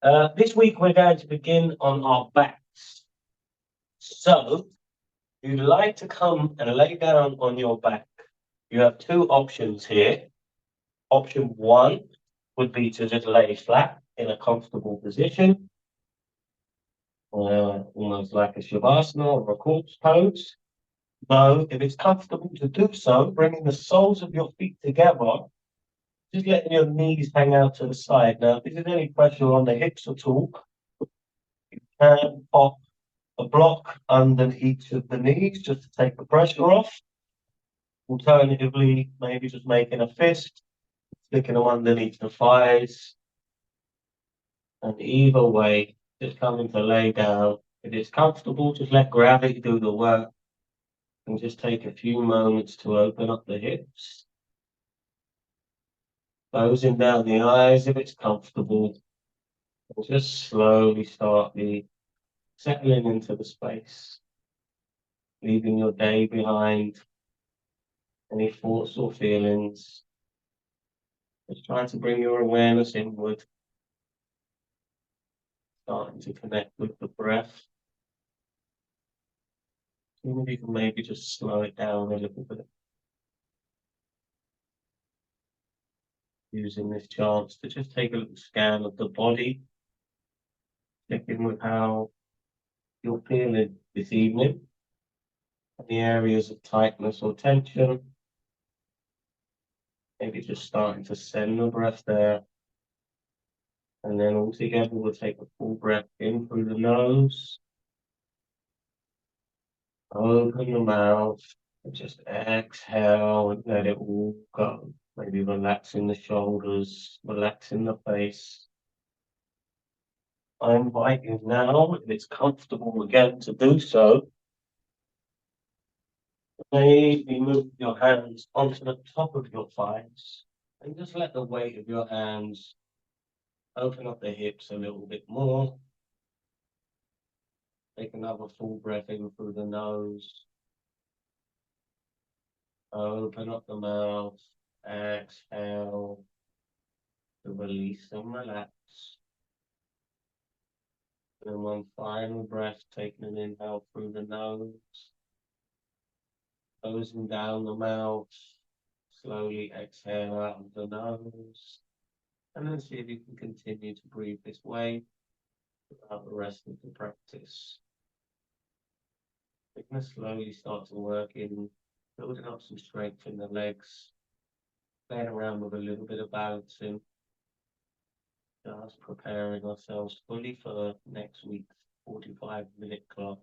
This week we're going to begin on our backs. So, if you'd like to come and lay down on your back, you have two options here. Option one would be to just lay flat in a comfortable position, almost like a Shavasana or a corpse pose. Though, if it's comfortable to do so, bringing the soles of your feet together, just letting your knees hang out to the side. Now, if there's any pressure on the hips at all, you can pop a block underneath each of the knees just to take the pressure off. Alternatively, maybe just making a fist, sticking them underneath the thighs. And either way, just coming to lay down. If it's comfortable, just let gravity do the work. And just take a few moments to open up the hips. Closing down the eyes if it's comfortable. And just slowly start settling into the space. Leaving your day behind. Any thoughts or feelings. Just trying to bring your awareness inward. Starting to connect with the breath. Even if you can maybe just slow it down a little bit. Using this chance to just take a little scan of the body. Checking with how you're feeling this evening. Any areas of tightness or tension. Maybe just starting to send the breath there. And then all together we'll take a full breath in through the nose. Open the mouth and just exhale and let it all go. Maybe relaxing the shoulders, relaxing the face. I invite you now, if it's comfortable again to do so, maybe move your hands onto the top of your thighs and just let the weight of your hands open up the hips a little bit more. Take another full breath in through the nose. Open up the mouth. Exhale to release and relax. And one final breath, taking an inhale through the nose. Closing down the mouth. Slowly exhale out of the nose. And then see if you can continue to breathe this way throughout the rest of the practice. We're going to slowly start to work in building up some strength in the legs, playing around with a little bit of balancing, just preparing ourselves fully for next week's 45-minute class.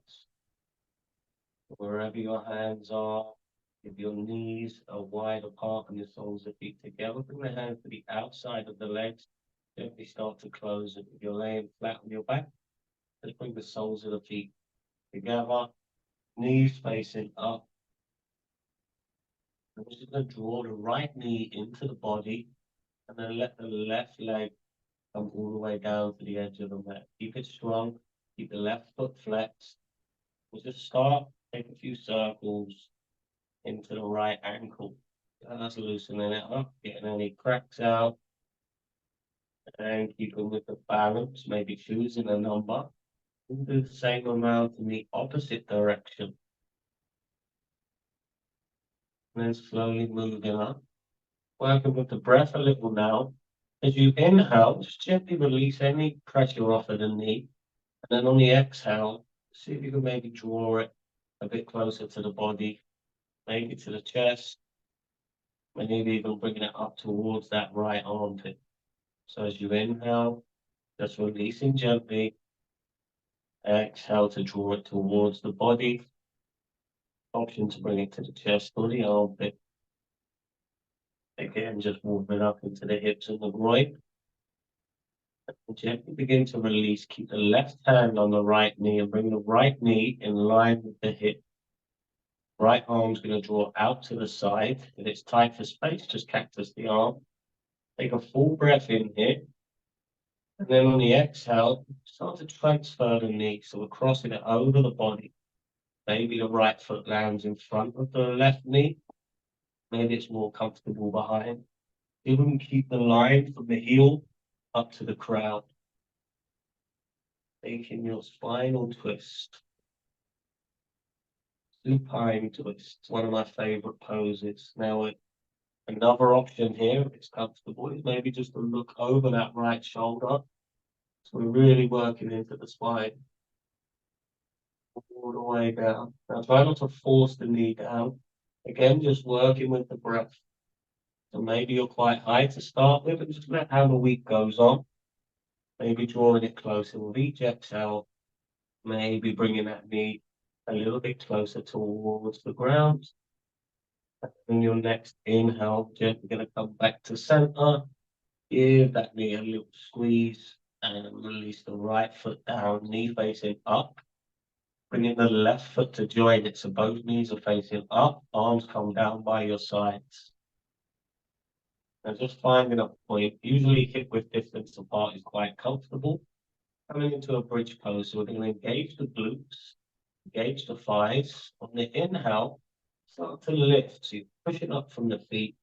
Wherever your hands are, if your knees are wide apart and your soles of feet together, bring the hands to the outside of the legs. Gently start to close it. If you're laying flat on your back, just bring the soles of the feet together, knees facing up. I'm just going to draw the right knee into the body and then let the left leg come all the way down to the edge of the mat. Keep it strong, keep the left foot flexed. We'll just start, take a few circles into the right ankle. Just loosening it up, getting any cracks out. And keeping with the balance, maybe choosing a number. We'll do the same amount in the opposite direction. And then slowly moving up. Working with the breath a little now. As you inhale, just gently release any pressure off of the knee. And then on the exhale, see if you can maybe draw it a bit closer to the body, maybe to the chest, maybe even bringing it up towards that right armpit. So as you inhale, just releasing gently. Exhale to draw it towards the body. Option to bring it to the chest or the armpit. Again, just warming up into the hips and the groin. And gently begin to release. Keep the left hand on the right knee and bring the right knee in line with the hip. Right arm's going to draw out to the side. If it's tight for space, just cactus the arm. Take a full breath in here. And then on the exhale, start to transfer the knee. So we're crossing it over the body. Maybe the right foot lands in front of the left knee. Maybe it's more comfortable behind. Even keep the line from the heel up to the crown. Taking your spinal twist. Supine twist. It's one of my favorite poses. Now, another option here, if it's comfortable, is maybe just to look over that right shoulder. So we're really working into the spine. All the way down. Now try not to force the knee down. Again, just working with the breath. So maybe you're quite high to start with, and just let how the week goes on. Maybe drawing it closer with each exhale. Maybe bringing that knee a little bit closer towards the ground. And your next inhale, gently going to come back to center. Give that knee a little squeeze and release the right foot down, knee facing up. Bringing the left foot to join it, so both knees are facing up, arms come down by your sides. And just finding a point, usually hip width distance apart is quite comfortable. Coming into a bridge pose, so we're going to engage the glutes, engage the thighs. On the inhale, start to lift, so you're pushing up from the feet,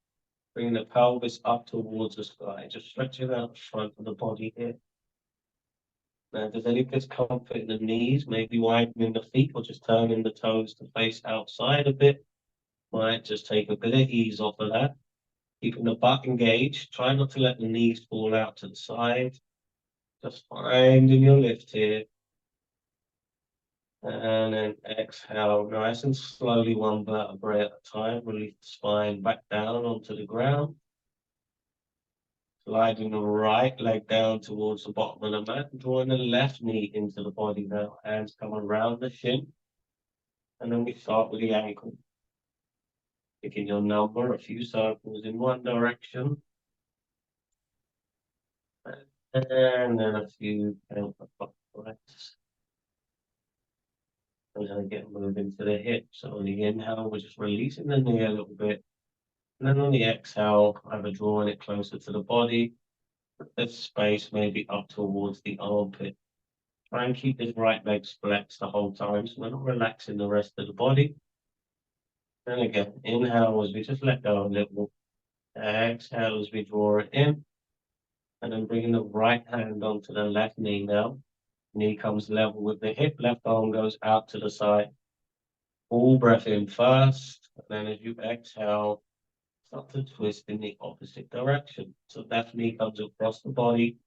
bringing the pelvis up towards the sky, just stretching out the front of the body here. Now, if there's any discomfort in the knees, maybe widening the feet or just turning the toes to face outside a bit, might just take a bit of ease off of that. Keeping the butt engaged, try not to let the knees fall out to the side. Just finding your lift here. And then exhale, nice and slowly, one vertebrae at a time. Release the spine back down onto the ground. Sliding the right leg down towards the bottom of the mat, drawing the left knee into the body now. Hands come around the shin. And then we start with the ankle. Picking your number, a few circles in one direction. And then a few counterclockwise. And then again, moving to the hips. So on the inhale, we're just releasing the knee a little bit. And then on the exhale, either drawing it closer to the body. This space maybe up towards the armpit. Try and keep this right leg flexed the whole time, so we're not relaxing the rest of the body. And again, inhale as we just let go a little. Exhale as we draw it in. And then bringing the right hand onto the left knee now. Knee comes level with the hip, left arm goes out to the side. Full breath in first, and then as you exhale, start to twist in the opposite direction. So left knee comes across the body.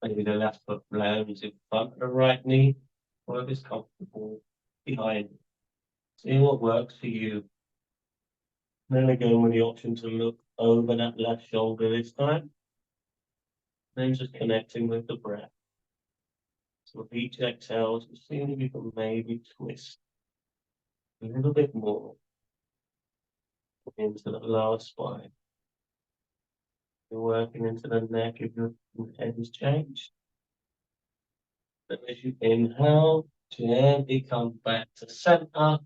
Maybe the left foot lands in front of the right knee, or if it's comfortable behind. See what works for you. Then again, with the option to look over that left shoulder this time. Then just connecting with the breath. So with each exhale, just seeing if you can maybe twist a little bit more into the lower spine. You're working into the neck if your head is changed. Then as you inhale, gently come back to center,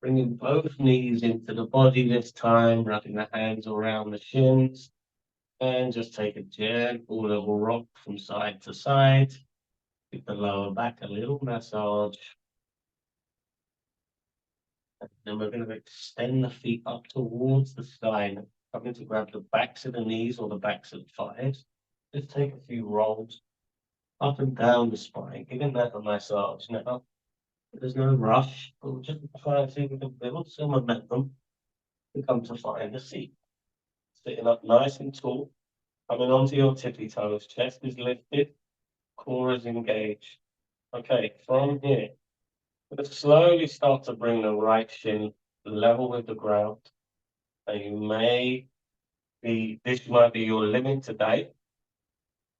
bringing both knees into the body this time, wrapping the hands around the shins, and just take a gentle little rock from side to side. Give the lower back a little massage. And then we're going to extend the feet up towards the sky. Coming to grab the backs of the knees or the backs of the thighs. Just take a few rolls up and down the spine, giving that a massage. Now, there's no rush, but we'll just try and see if we can build some momentum to come to find a seat. Sitting up nice and tall, coming onto your tippy toes, chest is lifted, core is engaged. Okay, from here, we're going to slowly start to bring the right shin level with the ground. And this might be your limit today.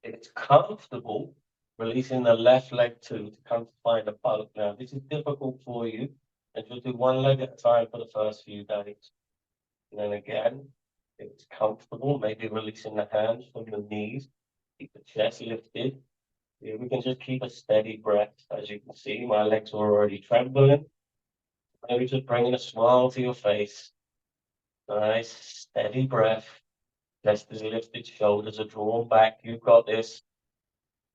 If it's comfortable, releasing the left leg too to come to find a boat. Now, this is difficult for you, and you'll do one leg at a time for the first few days. And then again, if it's comfortable, maybe releasing the hands from the knees, keep the chest lifted. Here we can just keep a steady breath. As you can see, my legs are already trembling. Maybe just bringing a smile to your face. Nice, steady breath. Chest is lifted, shoulders are drawn back. You've got this.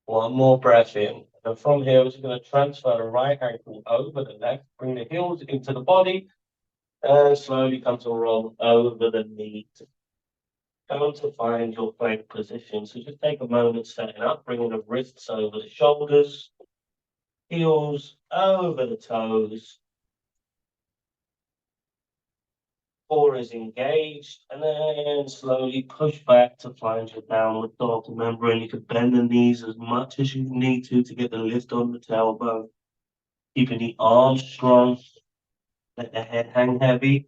One more breath in. And from here, we're just going to transfer the right ankle over the left, bring the heels into the body, and slowly come to roll over the knee. come to find your plank position. So just take a moment setting up, bringing the wrists over the shoulders, heels over the toes, core is engaged, and then slowly push back to find your downward dog. Remembering you can bend the knees as much as you need to get the lift on the tailbone, keeping the arms strong, let the head hang heavy.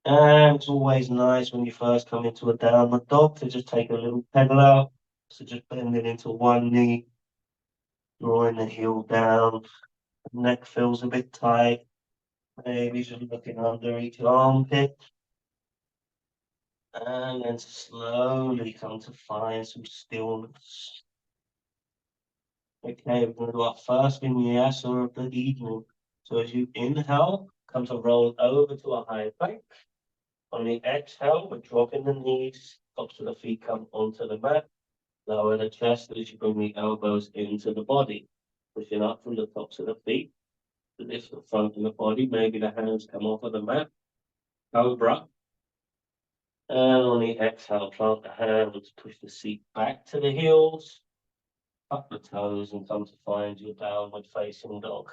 And it's always nice when you first come into a downward dog to just take a little pedal out. So just bending into one knee, drawing the heel down, neck feels a bit tight. Maybe just looking under each armpit. And then slowly come to find some stillness. Okay, we're going to do our first vinyasa of the evening. So as you inhale, come to roll over to a high plank. On the exhale, we're dropping the knees, tops of the feet come onto the mat. Lower the chest as you bring the elbows into the body. Pushing up from the tops of the feet to lift the front of the body. Maybe the hands come off of the mat. Cobra. And on the exhale, plant the hands, push the seat back to the heels, up the toes, and come to find your downward facing dog.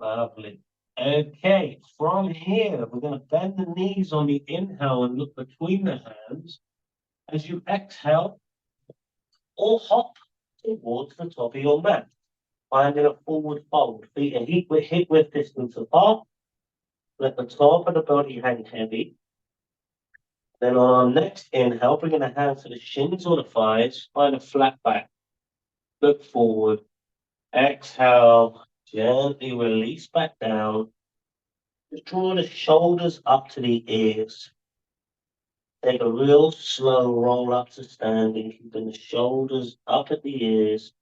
Lovely. Okay, from here, we're going to bend the knees on the inhale and look between the hands. As you exhale, or hop towards the top of your mat, finding a forward fold. Feet are hip width distance apart. Let the top of the body hang heavy. Then on our next inhale, bringing the hands to the shins or the thighs, find a flat back. Look forward. Exhale, gently release back down. Just draw the shoulders up to the ears. Take a real slow roll up to standing, keeping the shoulders up at the ears,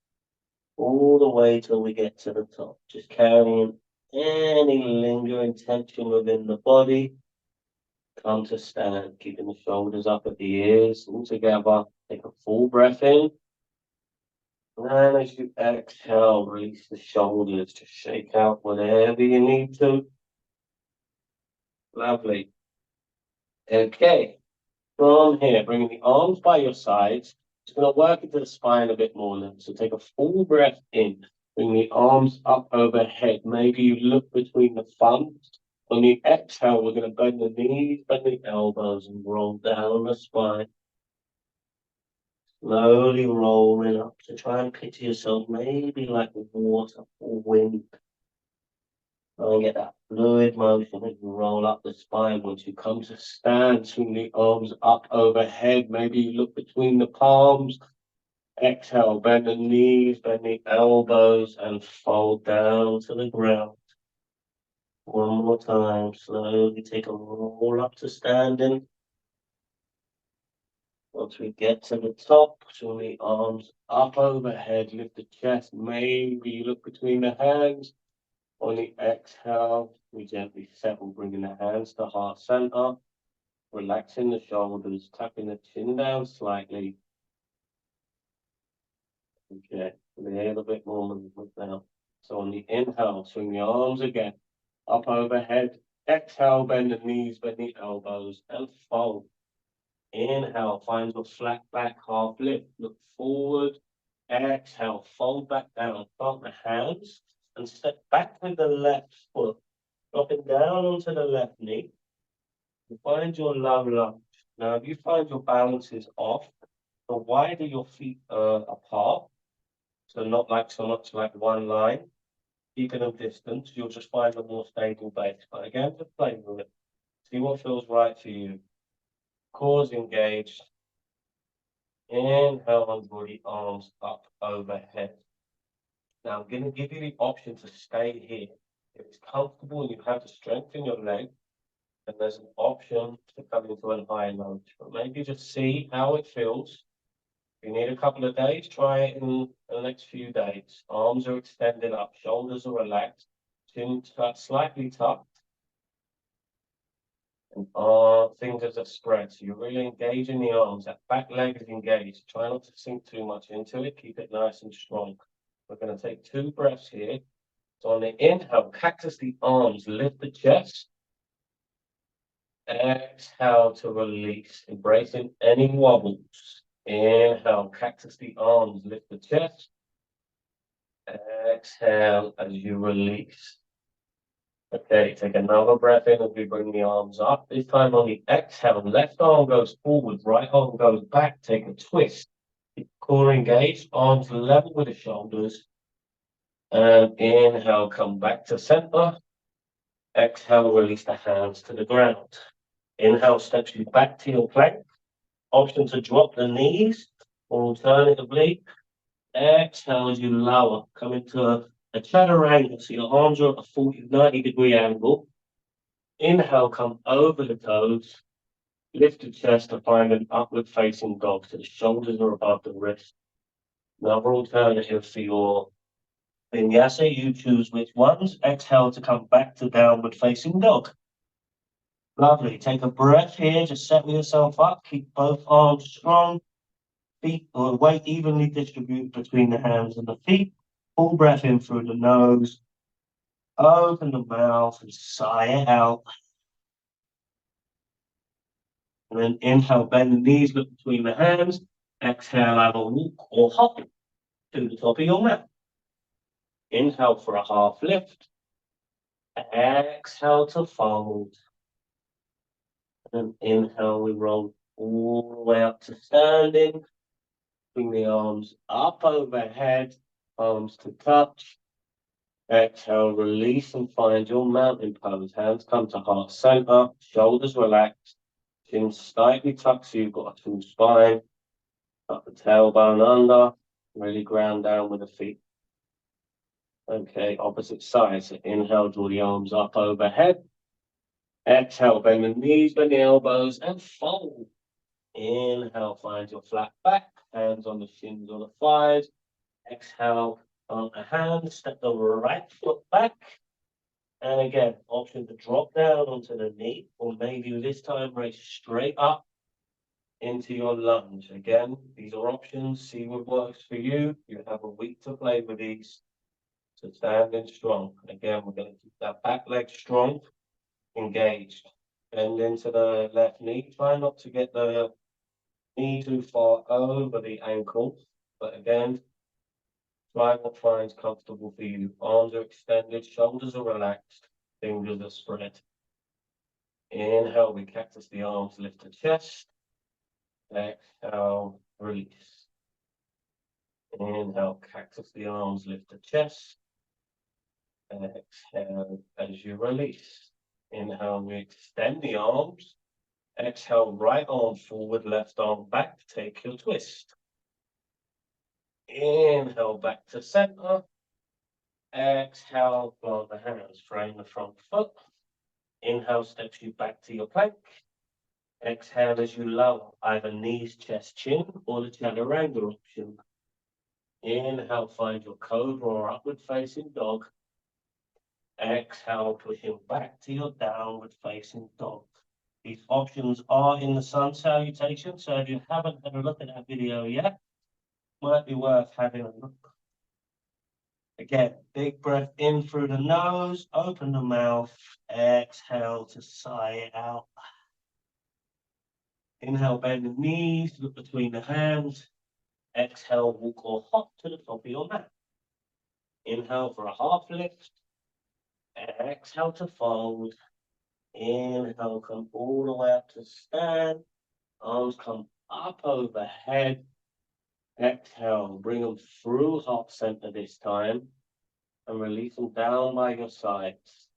all the way till we get to the top. Just carrying any lingering tension within the body. Come to stand, keeping the shoulders up at the ears, all together. Take a full breath in. And as you exhale, release the shoulders to shake out whatever you need to. Lovely. Okay. From here, bringing the arms by your sides. It's going to work into the spine a bit more now. So take a full breath in. Bring the arms up overhead. Maybe you look between the thumbs. On the exhale, we're going to bend the knees, bend the elbows, and roll down the spine. Slowly rolling up. So try and picture yourself maybe like water or wind. Try and get that fluid motion as you roll up the spine. Once you come to stand, swing the arms up overhead. Maybe you look between the palms. Exhale, bend the knees, bend the elbows, and fold down to the ground. One more time, slowly take a roll up to standing. Once we get to the top, swing the arms up overhead, lift the chest, maybe you look between the hands. On the exhale, we gently settle, bringing the hands to heart center, relaxing the shoulders, tapping the chin down slightly. Okay, a little bit more movement now. So on the inhale, swing the arms again, up overhead. Exhale, bend the knees, bend the elbows, and fold. Inhale, find your flat back, half lift, look forward. Exhale, fold back down, plant the hands, and step back with the left foot, dropping down onto the left knee. You find your low lunge. Now, if you find your balance is off, the wider your feet are apart, so not like so much like one line, keeping them distant, you'll just find a more stable base. But again, just play with it. See what feels right for you. Core's engaged. Inhale and draw the arms up overhead. Now I'm going to give you the option to stay here. If it's comfortable and you have the strength in your leg, then there's an option to come into a high lunge. But maybe just see how it feels. If you need a couple of days, try it in the next few days. Arms are extended up, shoulders are relaxed, chin slightly tucked, and fingers are spread. So you're really engaging the arms. That back leg is engaged. Try not to sink too much into it. Keep it nice and strong. We're going to take 2 breaths here. So on the inhale, cactus the arms, lift the chest. Exhale to release, embracing any wobbles. Inhale, cactus the arms, lift the chest. Exhale as you release. Okay, take another breath in as we bring the arms up. This time on the exhale, left arm goes forward, right arm goes back. Take a twist. Keep core engaged, arms level with the shoulders. And inhale, come back to center. Exhale, release the hands to the ground. Inhale, steps you back to your plank. Option to drop the knees, or alternatively, exhale as you lower. Come into a chaturanga, so your arms are at a 90-degree angle. Inhale, come over the toes. Lift the chest to find an upward facing dog, so the shoulders are above the wrist. Another alternative for your vinyasa, you choose which ones. Exhale to come back to downward facing dog. Lovely. Take a breath here, just settle yourself up. Keep both arms strong. Feet or weight evenly distributed between the hands and the feet. Full breath in through the nose. Open the mouth and sigh it out. And then inhale, bend the knees, look between the hands. Exhale, have a walk or hop to the top of your mat. Inhale for a half lift. Exhale to fold. And inhale, we roll all the way up to standing. Bring the arms up overhead, arms to touch. Exhale, release and find your mountain pose. Hands come to heart center, shoulders relaxed, chin slightly tucked so you've got a full spine. Tuck the tailbone under, really ground down with the feet. Okay, opposite side. So inhale, draw the arms up overhead. Exhale, bend the knees, bend the elbows, and fold. Inhale, find your flat back, hands on the shins or the thighs. Exhale, on the hand, step the right foot back. And again, option to drop down onto the knee, or maybe this time raise straight up into your lunge. Again, these are options. See what works for you. You have a week to play with these. So standing strong. Again, we're going to keep that back leg strong, engaged. Bend into the left knee. Try not to get the knee too far over the ankle. But again, try what finds comfortable for you. Arms are extended, shoulders are relaxed, fingers are spread. Inhale, we cactus the arms, lift the chest. Exhale, release. Inhale, cactus the arms, lift the chest. Exhale as you release. Inhale, we extend the arms. Exhale, right arm forward, left arm back. Take your twist. Inhale, back to center. Exhale, plant the hands, frame the front foot. Inhale, steps you back to your plank. Exhale as you lower, either knees, chest, chin, or the chaturanga option. Inhale, find your cobra or upward facing dog. Exhale, pushing back to your downward facing dog. These options are in the sun salutation, so if you haven't had a look at that video yet, might be worth having a look. Again, big breath in through the nose, open the mouth, exhale to sigh it out. Inhale, bend the knees, look between the hands. Exhale, walk or hop to the top of your mat. Inhale for a half lift. Exhale to fold. Inhale, come all the way up to stand. Arms come up overhead. Exhale, bring them through heart center this time. And release them down by your sides.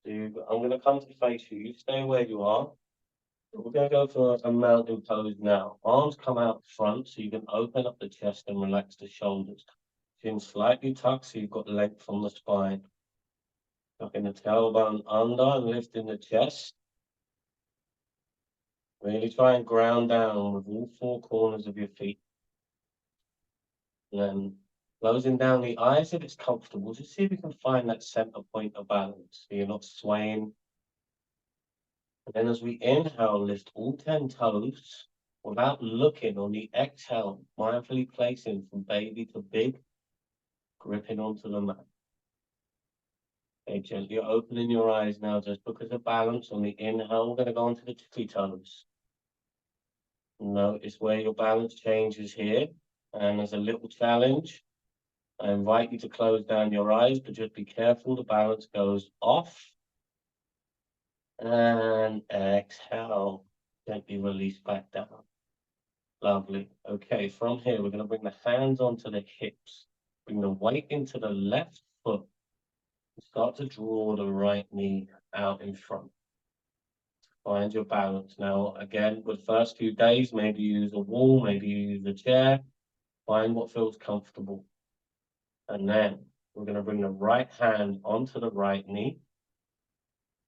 I'm going to come to face you. You stay where you are. We're going to go for a mountain pose now. Arms come out front so you can open up the chest and relax the shoulders. Chin slightly tucked so you've got length from the spine. Tucking the tailbone under and lifting the chest. Really try and ground down with all four corners of your feet. And then closing down the eyes if it's comfortable. Just see if you can find that center point of balance so you're not swaying. And then as we inhale, lift all 10 toes without looking. On the exhale, mindfully placing from baby to big, gripping onto the mat. Okay, gently opening your eyes now, just because of balance on the inhale. We're going to go onto the tippy toes. Notice where your balance changes here. And as a little challenge, I invite you to close down your eyes, but just be careful the balance goes off. And exhale, gently release back down. Lovely. Okay, from here, we're going to bring the hands onto the hips. Bring the weight into the left foot. Start to draw the right knee out in front. Find your balance. Now, again, with the first few days, maybe you use a wall, maybe you use a chair. Find what feels comfortable. And then we're going to bring the right hand onto the right knee.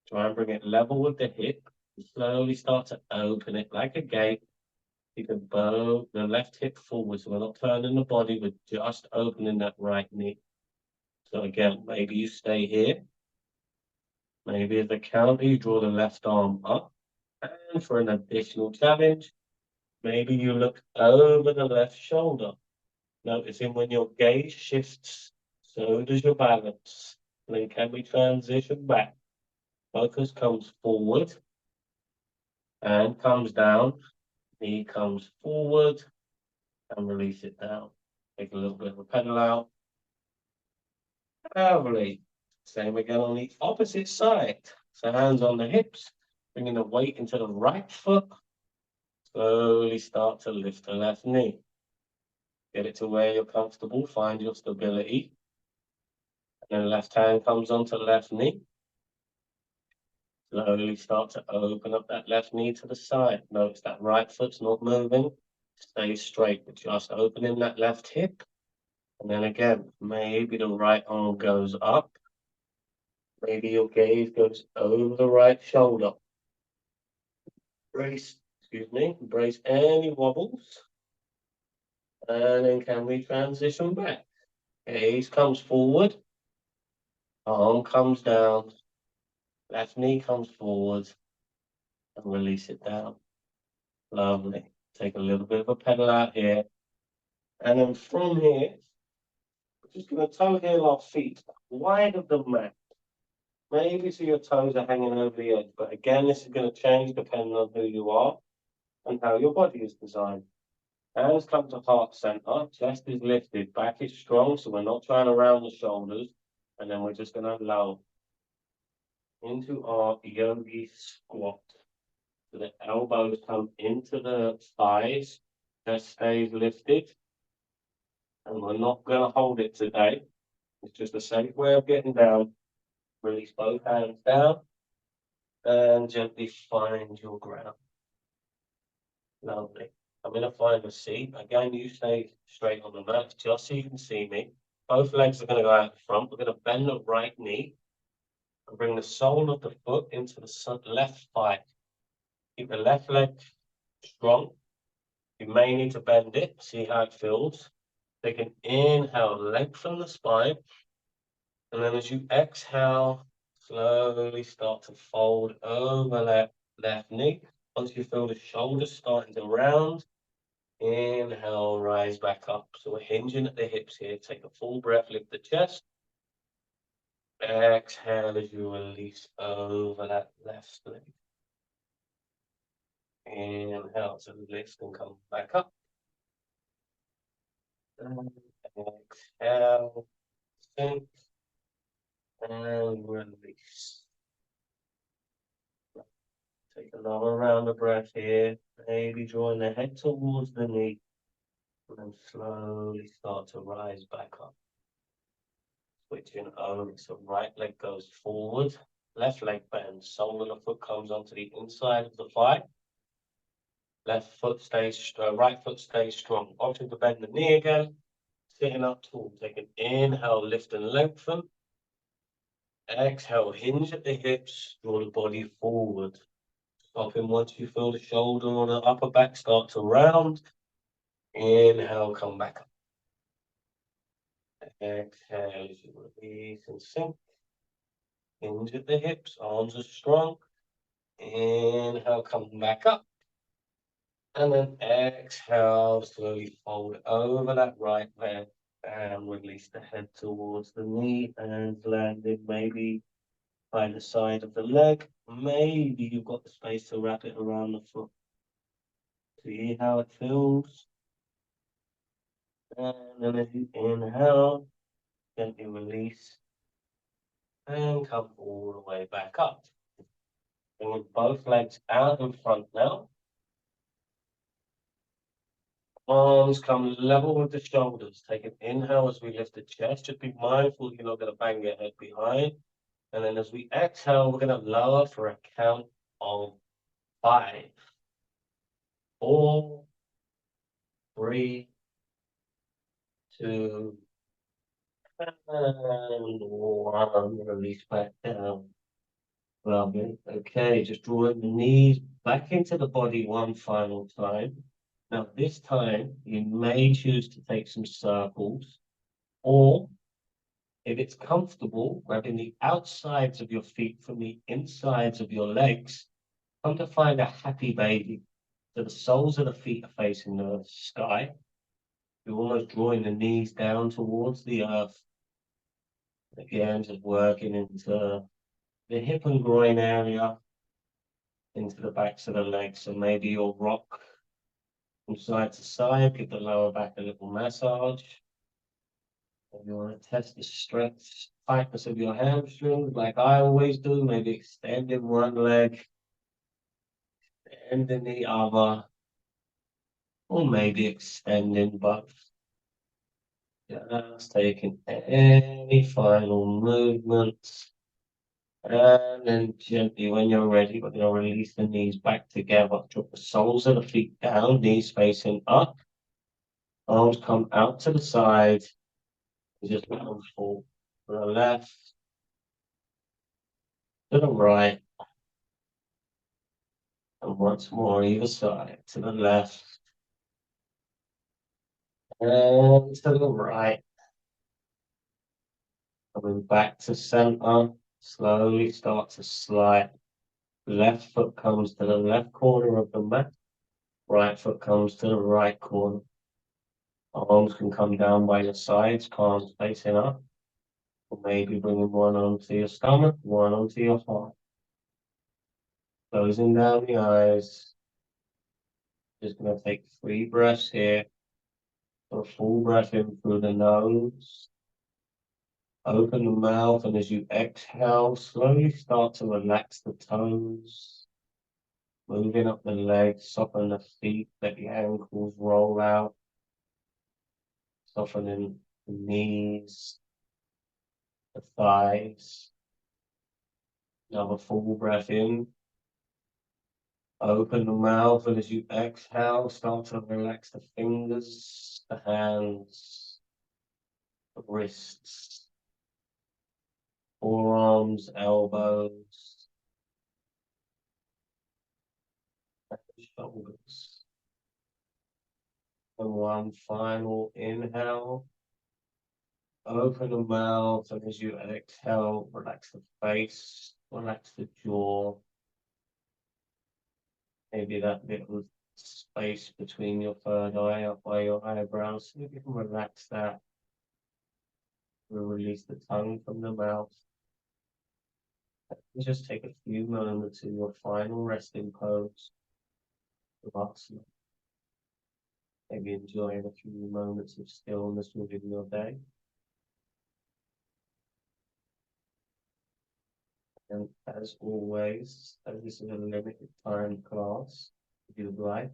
Try and bring it level with the hip. Slowly start to open it like a gate. You can bow the left hip forward, so we're not turning the body, we're just opening that right knee. So again, maybe you stay here. Maybe as a counter, you draw the left arm up. And for an additional challenge, maybe you look over the left shoulder. Noticing when your gaze shifts, so does your balance. And then can we transition back? Focus comes forward and comes down. Knee comes forward and release it down. Take a little bit of a pedal out. Lovely. Same again on the opposite side. So hands on the hips, bringing the weight into the right foot. Slowly start to lift the left knee. Get it to where you're comfortable, find your stability. And then left hand comes onto the left knee. Slowly start to open up that left knee to the side. Notice that right foot's not moving. Stay straight, but just opening that left hip. And then again, maybe the right arm goes up. Maybe your gaze goes over the right shoulder. Brace any wobbles. And then can we transition back? Gaze comes forward. Arm comes down. Left knee comes forward. And release it down. Lovely. Take a little bit of a pedal out here. And then from here, we're just going to toe heel our feet wide of the mat. Maybe so your toes are hanging over the edge. But again, this is going to change depending on who you are and how your body is designed. Hands come to heart center, chest is lifted, back is strong, so we're not trying to round the shoulders. And then we're just going to lower into our yogi squat. So the elbows come into the thighs, chest stays lifted. And we're not going to hold it today. It's just a safe way of getting down. Release both hands down and gently find your ground. Lovely. I'm going to find a seat. Again, you stay straight on the mat just so you can see me. Both legs are going to go out in front. We're going to bend the right knee and bring the sole of the foot into the left thigh. Keep the left leg strong. You may need to bend it, see how it feels. Take an inhale, lengthen the spine. And then as you exhale, slowly start to fold over that left knee. Once you feel the shoulders starting to round, inhale, rise back up. So we're hinging at the hips here. Take a full breath, lift the chest. Exhale as you release over that left leg. Inhale to lift and come back up. And exhale, sink, and release. Take another round of breath here. Maybe drawing the head towards the knee. And then slowly start to rise back up. Switching over. So right leg goes forward. Left leg bends. Sole of the foot comes onto the inside of the thigh. Right foot stays strong. Option to bend the knee again. Sitting up tall. Take an inhale, lift and lengthen. Exhale, hinge at the hips. Draw the body forward. Stopping once you feel the shoulder or the upper back start to round. Inhale, come back up. Exhale as you release and sink. Hinge at the hips, arms are strong. Inhale, come back up. And then exhale, slowly fold over that right leg And release the head towards the knee and landing maybe by the side of the leg. Maybe you've got the space to wrap it around the foot. See how it feels. And then as you inhale, gently release and come all the way back up. Bring both legs out in front now. Arms come level with the shoulders. Take an inhale as we lift the chest. Just be mindful you're not going to bang your head behind. And then as we exhale, we're going to lower for a count of 5, 4, 3, 2, and 1. Release back down. Lovely. Okay, just drawing the knees back into the body one final time. Now, this time, you may choose to take some circles, or if it's comfortable, grabbing the outsides of your feet from the insides of your legs, come to find a happy baby. So the soles of the feet are facing the sky. You're almost drawing the knees down towards the earth. Again, just working into the hip and groin area, into the backs of the legs. So maybe you'll rock from side to side, give the lower back a little massage. If you want to test the strength, tightness of your hamstrings, like I always do, maybe extending one leg, extending the other, or maybe extending both. Just taking any final movements. And then gently, when you're ready, we're going to release the knees back together. Drop the soles of the feet down, knees facing up. Arms come out to the side. Just round forward. To the left, to the right. And once more, either side. To the left. And to the right. Coming back to center. Slowly start to slide. Left foot comes to the left corner of the mat. Right foot comes to the right corner. Arms can come down by your sides, palms facing up. Or maybe bringing one onto your stomach, one onto your heart. Closing down the eyes. Just going to take 3 breaths here. So a full breath in through the nose. Open the mouth, and as you exhale, slowly start to relax the toes. Moving up the legs, soften the feet, let the ankles roll out. Softening the knees, the thighs. Another full breath in. Open the mouth, and as you exhale, start to relax the fingers, the hands, the wrists, forearms, elbows, and shoulders. And one final inhale. Open the mouth, and as you exhale, relax the face, relax the jaw. Maybe that little space between your third eye up by your eyebrows. See if you can relax that. We'll release the tongue from the mouth. And just take a few moments in your final resting pose of asana. Maybe enjoying a few moments of stillness within your day. And as always, as this is a limited time class, if you'd like,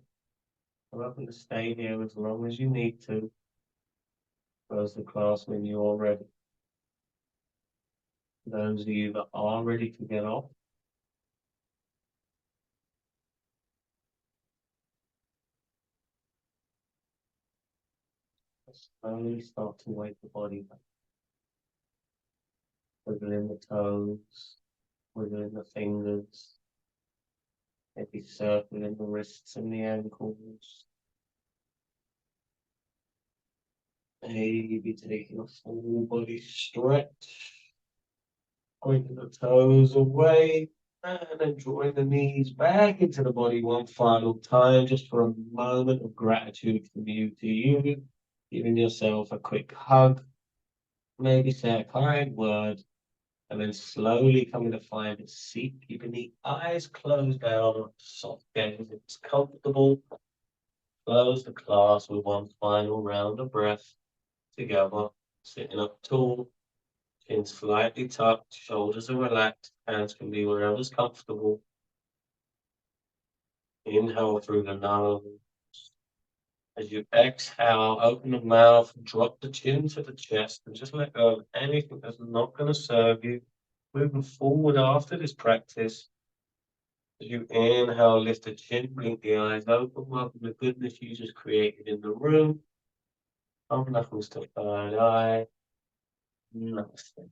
you're welcome to stay here as long as you need to. Close the class when you're ready. Those of you that are ready to get off, slowly start to wake the body back. Wiggling the toes, wiggling the fingers, maybe circling the wrists and the ankles. Maybe taking a full body stretch, pointing the toes away, and then drawing the knees back into the body one final time, just for a moment of gratitude from you to you. Giving yourself a quick hug, maybe say a kind word, and then slowly coming to find a seat, keeping the eyes closed down, soft gaze. If it's comfortable, close the class with one final round of breath together, sitting up tall, chin slightly tucked, shoulders are relaxed, hands can be wherever's comfortable. Inhale through the nose. As you exhale, open the mouth, drop the chin to the chest, and just let go of anything that's not going to serve you. Moving forward after this practice, as you inhale, lift the chin, blink the eyes open, welcome the goodness you just created in the room. Om Namaste Third Eye. Namaste.